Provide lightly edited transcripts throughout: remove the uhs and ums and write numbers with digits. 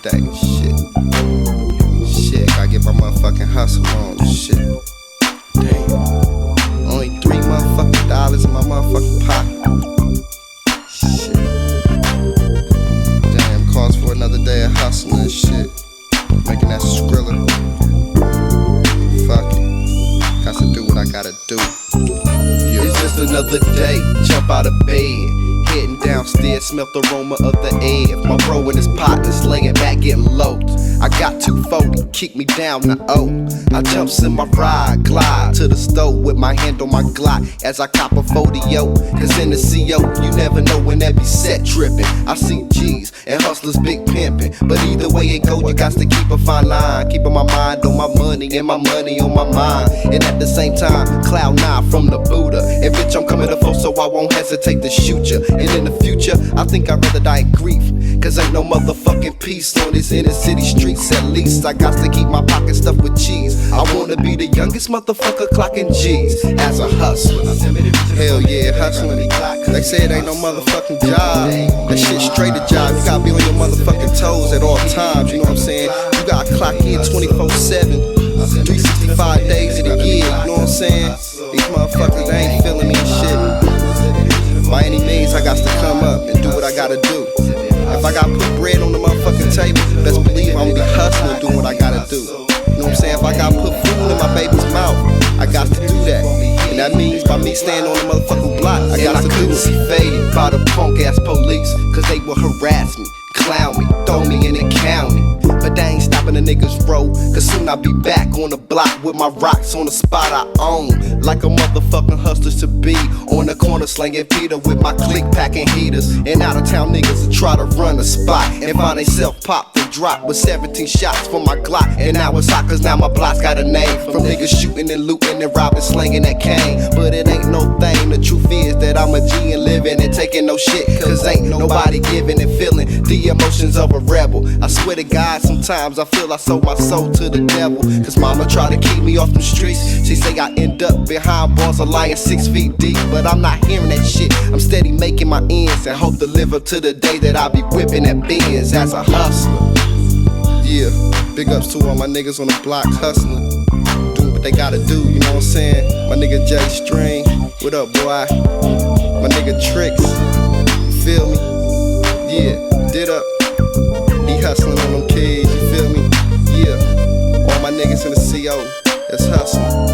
day. Shit, gotta get my motherfucking hustle on. Shit. Damn. Only $3 motherfucking in my motherfucking pocket. Shit. Damn, calls for another day of hustling and shit. Making that Skrilla. Fuck it. Got to do what I gotta do. Yeah. It's just another day. Jump out of bed. Heading downstairs, smelt the aroma of the egg. My bro and his partners laying back getting low. I got 240, kick me down to O. I jumps in my ride, glide to the stove with my hand on my Glock as I cop a 40-yo. Cause in the CO, you never know when that be set tripping. I see G's and hustlers big pimping, but either way it go, you got to keep a fine line. Keeping my mind on my money and my money on my mind. And at the same time, cloud 9 from the Buddha. And bitch, I'm coming to foe, so I won't hesitate to shoot ya. And in the future, I think I'd rather die in grief, cause ain't no motherfucking peace on this inner city streets. At least I got to keep my pocket stuffed with cheese. I wanna be the youngest motherfucker clocking G's as a hustler. Hell yeah, hustling. They say it ain't no motherfucking job. That shit straight a job. You gotta be on your motherfucking toes at all times, you know what I'm saying? You gotta clock in 24/7, 365 days of the year, you know what I'm saying? These motherfuckers, they ain't feeling me and shit. By any means, I got to come up and do what I gotta do. If I gotta put bread on the motherfucking table, best believe I'm gonna be hustling, doing what I gotta do. You know what I'm saying? If I gotta put food in my baby's mouth, I got to do that. And that means by me standing on the motherfucking block, I got to do it. Be faded by the punk ass police, cause they will harass me, clown me, throw me in the county. But they ain't stopping the niggas roll, cause soon I'll be back on the block with my rocks on the spot I own. Like a motherfucking hustler to be, on the corner slanging Peter with my click packing heaters. And out of town niggas will try to run the spot and find theyself popped and dropped with 17 shots from my Glock. And now it's hot cause now my block's got a name, from niggas shooting and looting and robbing, slanging that cane. But it ain't no thing, the truth is that I'm a G and living and taking no shit, cause ain't nobody giving and feeling the emotions of a rebel. I swear to God, sometimes I feel I sold my soul to the devil, cause mama try to keep me off them streets. She say I end up behind bars of lying 6 feet deep, but I'm not hearing that shit. I'm steady making my ends and hope to live up to the day that I be whipping that Benz as a hustler. Yeah, big ups to all my niggas on the block hustling, doing what they gotta do, you know what I'm saying? My nigga J String, what up boy? My nigga Tricks, you feel me? Yeah, did up. He hustling on them kids, you feel me? Yeah, all my niggas in the CO, that's hustling.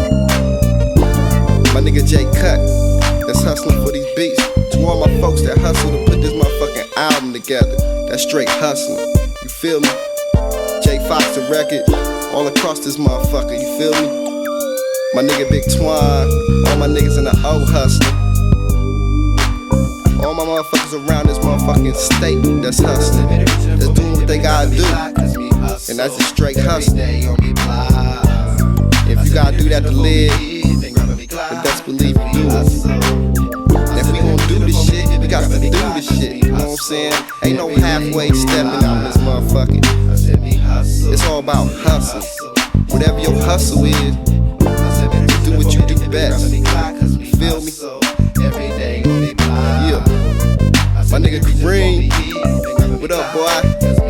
My nigga J Cut, that's hustling for these beats. To all my folks that hustle to put this motherfucking album together, that's straight hustling, you feel me? J Foxster record, all across this motherfucker, you feel me? My nigga Big Twine, all my niggas in the O hustling. All my motherfuckers around this motherfucking state that's hustling, that's doing what they gotta do, and that's just straight hustling. If you gotta do that to live, then best believe you do it. And if we gon' do this shit, we got to do this shit, you know what I'm saying? Ain't no halfway stepping out this motherfucker. It's all about hustle. Whatever your hustle is, do what you do best. You feel me? Yeah. My nigga Green, what up boy?